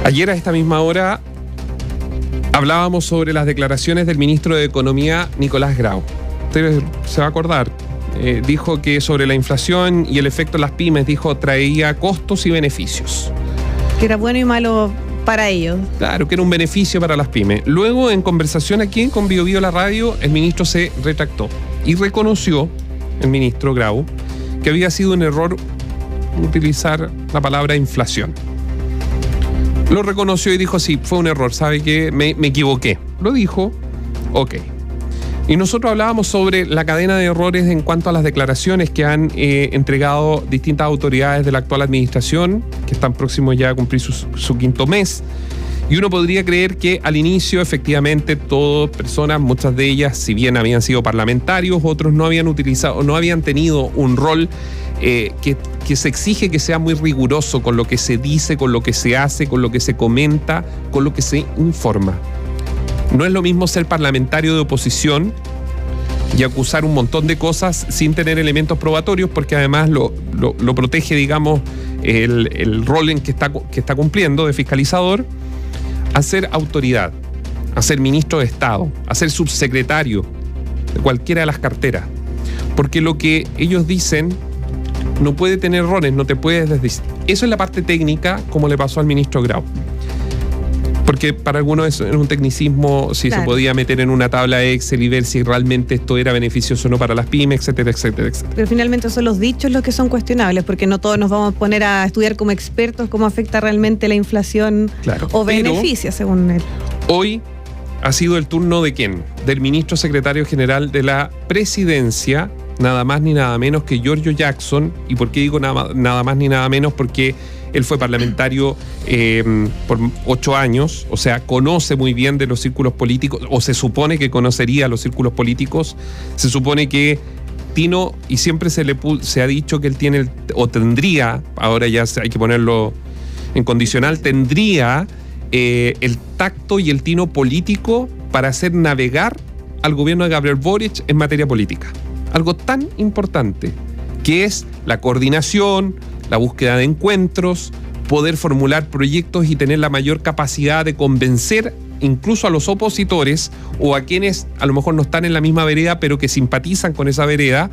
Ayer a esta misma hora hablábamos sobre las declaraciones del ministro de Economía, Nicolás Grau. Usted se va a acordar. Dijo que sobre la inflación y el efecto en las pymes, dijo, traía costos y beneficios. Que era bueno y malo para ellos. Claro, que era un beneficio para las pymes. Luego, en conversación aquí con Bio Bio la radio, el ministro se retractó y reconoció, el ministro Grau, que había sido un error utilizar la palabra inflación. Lo reconoció y dijo, sí, fue un error, ¿sabe qué? Me equivoqué. Lo dijo, ok. Y nosotros hablábamos sobre la cadena de errores en cuanto a las declaraciones que han entregado distintas autoridades de la actual administración, que están próximos ya a cumplir su quinto mes. Y uno podría creer que al inicio, efectivamente, todas personas, muchas de ellas, si bien habían sido parlamentarios, otros no habían utilizado, no habían tenido un rol que se exige que sea muy riguroso con lo que se dice, con lo que se hace, con lo que se comenta, con lo que se informa. No es lo mismo ser parlamentario de oposición y acusar un montón de cosas sin tener elementos probatorios, porque además lo protege, digamos, el rol en que está cumpliendo de fiscalizador, a ser autoridad, a ser ministro de Estado, a ser subsecretario de cualquiera de las carteras. Porque lo que ellos dicen no puede tener errores, no te puedes desdecir. Eso es la parte técnica, como le pasó al ministro Grau. Porque para algunos es un tecnicismo, si claro, se podía meter en una tabla Excel y ver si realmente esto era beneficioso o no para las pymes, etcétera, etcétera, etcétera. Pero finalmente son los dichos los que son cuestionables, porque no todos nos vamos a poner a estudiar como expertos cómo afecta realmente la inflación, claro, o beneficia, según él. Hoy ha sido el turno ¿de quién? Del ministro secretario general de la Presidencia, nada más ni nada menos que Giorgio Jackson. ¿Y por qué digo nada más ni nada menos? Porque él fue parlamentario por 8 años, o sea, conoce muy bien de los círculos políticos, o se supone que conocería los círculos políticos. Se supone que Tino, y siempre se ha dicho que él tiene, o tendría, ahora ya hay que ponerlo en condicional, tendría el tacto y el tino político para hacer navegar al gobierno de Gabriel Boric en materia política. Algo tan importante, que es la coordinación, la búsqueda de encuentros, poder formular proyectos y tener la mayor capacidad de convencer incluso a los opositores o a quienes a lo mejor no están en la misma vereda pero que simpatizan con esa vereda,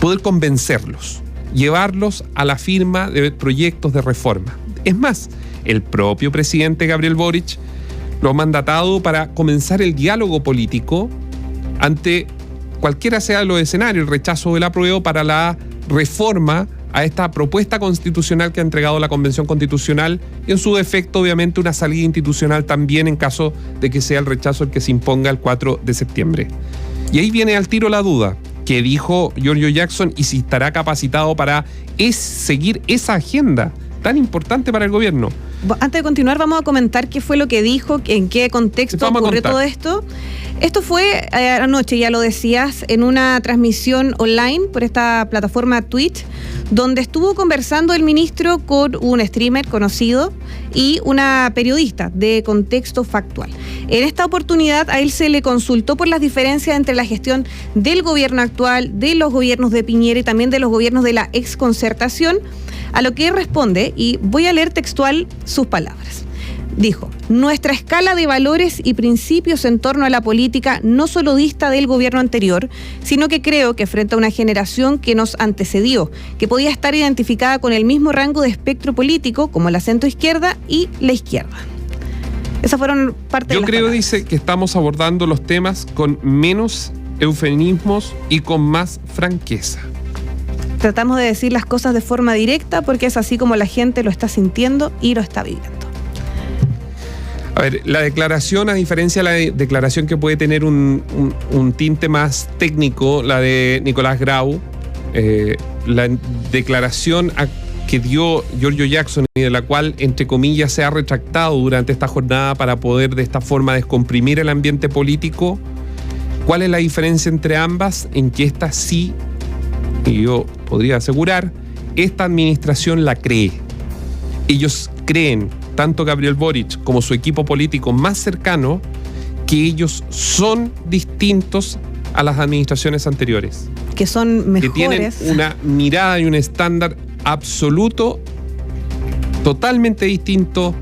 poder convencerlos, llevarlos a la firma de proyectos de reforma. Es más, el propio presidente Gabriel Boric lo ha mandatado para comenzar el diálogo político ante cualquiera sea los escenarios, el rechazo del apruebo para la reforma a esta propuesta constitucional que ha entregado la Convención Constitucional y en su defecto obviamente una salida institucional también en caso de que sea el rechazo el que se imponga el 4 de septiembre. Y ahí viene al tiro la duda, que dijo Giorgio Jackson y si estará capacitado para seguir esa agenda tan importante para el gobierno. Antes de continuar, vamos a comentar qué fue lo que dijo, en qué contexto ocurrió todo esto. Esto fue anoche, ya lo decías, en una transmisión online por esta plataforma Twitch, donde estuvo conversando el ministro con un streamer conocido y una periodista de contexto factual. En esta oportunidad a él se le consultó por las diferencias entre la gestión del gobierno actual, de los gobiernos de Piñera y también de los gobiernos de la exconcertación, a lo que él responde, y voy a leer textual sus palabras. Dijo: nuestra escala de valores y principios en torno a la política no solo dista del gobierno anterior, sino que creo que frente a una generación que nos antecedió, que podía estar identificada con el mismo rango de espectro político como la centroizquierda y la izquierda. Esas fueron parte de las palabras. Yo creo, dice, que estamos abordando los temas con menos eufemismos y con más franqueza. Tratamos de decir las cosas de forma directa porque es así como la gente lo está sintiendo y lo está viviendo. A ver, la declaración, a diferencia de la declaración que puede tener un tinte más técnico, la de Nicolás Grau, la declaración que dio Giorgio Jackson y de la cual, entre comillas, se ha retractado durante esta jornada para poder de esta forma descomprimir el ambiente político, ¿cuál es la diferencia entre ambas? En que esta sí, y yo podría asegurar, esta administración la cree. Ellos creen, tanto Gabriel Boric como su equipo político más cercano, que ellos son distintos a las administraciones anteriores. Que son mejores. Que tienen una mirada y un estándar absoluto, totalmente distinto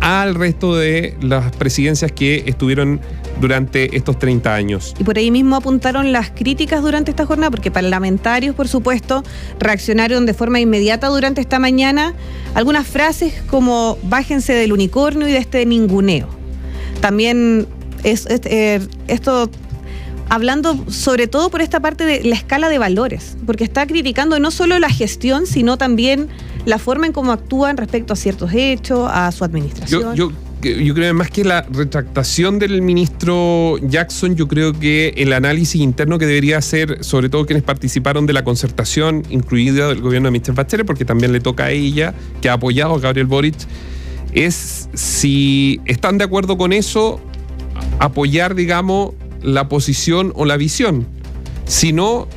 al resto de las presidencias que estuvieron durante estos 30 años. Y por ahí mismo apuntaron las críticas durante esta jornada, porque parlamentarios, por supuesto, reaccionaron de forma inmediata durante esta mañana. Algunas frases como bájense del unicornio y de este ninguneo. También esto hablando sobre todo por esta parte de la escala de valores, porque está criticando no solo la gestión, sino también la forma en cómo actúan respecto a ciertos hechos, a su administración. Yo creo que más que la retractación del ministro Jackson, yo creo que el análisis interno que debería hacer, sobre todo quienes participaron de la concertación, incluido el gobierno de Michelle Bachelet, porque también le toca a ella, que ha apoyado a Gabriel Boric, es si están de acuerdo con eso, apoyar, digamos, la posición o la visión. Si no,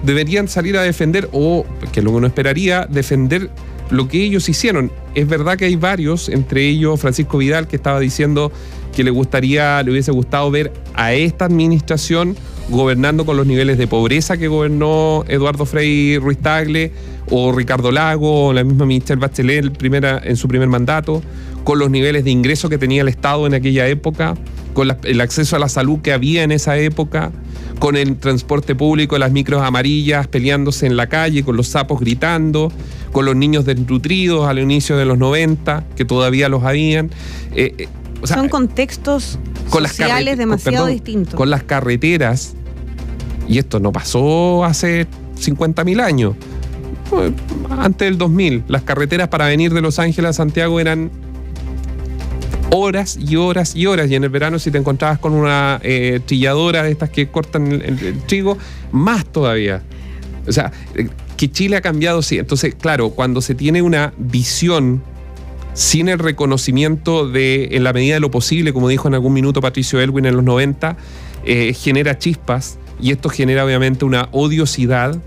deberían salir a defender, o, que es lo que uno esperaría, defender lo que ellos hicieron. Es verdad que hay varios, entre ellos Francisco Vidal, que estaba diciendo que le hubiese gustado ver a esta administración gobernando con los niveles de pobreza que gobernó Eduardo Frei Ruiz Tagle, o Ricardo Lago, o la misma Michelle Bachelet en su primer mandato, con los niveles de ingreso que tenía el Estado en aquella época, con el acceso a la salud que había en esa época, con el transporte público, las micros amarillas peleándose en la calle, con los sapos gritando, con los niños desnutridos al inicio de los 90, que todavía los habían. O sea, son contextos sociales demasiado distintos. Con las carreteras, y esto no pasó hace 50.000 años, antes del 2000, las carreteras para venir de Los Ángeles a Santiago eran horas y horas y horas, y en el verano si te encontrabas con una trilladora de estas que cortan el trigo, más todavía. O sea, que Chile ha cambiado, sí. Entonces, claro, cuando se tiene una visión sin el reconocimiento de, en la medida de lo posible, como dijo en algún minuto Patricio Elwin en los 90, genera chispas, y esto genera obviamente una odiosidad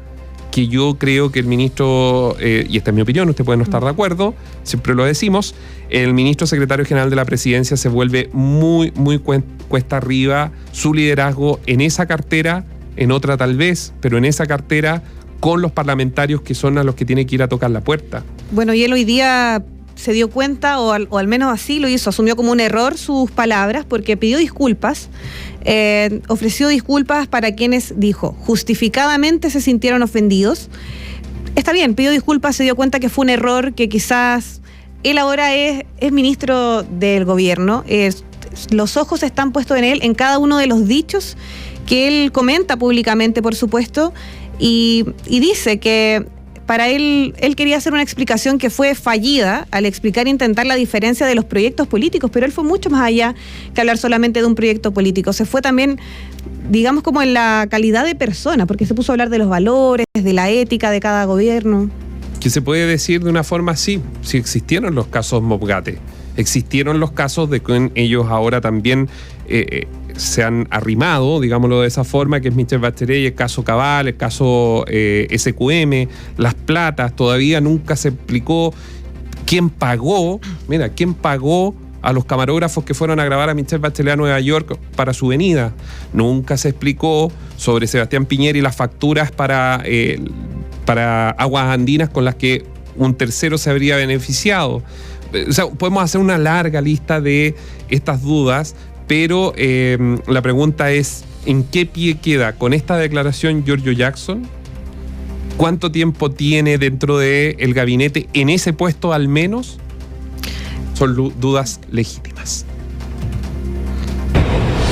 que yo creo que el ministro, y esta es mi opinión, usted puede no estar de acuerdo, siempre lo decimos, el ministro secretario general de la presidencia se vuelve muy, muy cuesta arriba su liderazgo en esa cartera, en otra tal vez, pero en esa cartera con los parlamentarios que son a los que tiene que ir a tocar la puerta. Bueno, y él hoy día se dio cuenta, o al menos así lo hizo, asumió como un error sus palabras, porque pidió disculpas, ofreció disculpas para quienes, dijo, justificadamente se sintieron ofendidos. Está bien, pidió disculpas, se dio cuenta que fue un error, que quizás él ahora es ministro del gobierno, los ojos están puestos en él, en cada uno de los dichos que él comenta públicamente, por supuesto, y dice que para él quería hacer una explicación que fue fallida al explicar e intentar la diferencia de los proyectos políticos, pero él fue mucho más allá que hablar solamente de un proyecto político. Se fue también, digamos, como en la calidad de persona, porque se puso a hablar de los valores, de la ética de cada gobierno. Que se puede decir de una forma así, si existieron los casos Mopgate, existieron los casos de que ellos ahora también se han arrimado, digámoslo de esa forma, que es Michelle Bachelet, el caso Cabal, el caso SQM, las platas, todavía nunca se explicó quién pagó a los camarógrafos que fueron a grabar a Michelle Bachelet a Nueva York para su venida. Nunca se explicó sobre Sebastián Piñera y las facturas para Aguas Andinas con las que un tercero se habría beneficiado. O sea, podemos hacer una larga lista de estas dudas, pero la pregunta es, ¿en qué pie queda con esta declaración Giorgio Jackson? ¿Cuánto tiempo tiene dentro del gabinete en ese puesto al menos? Son dudas legítimas.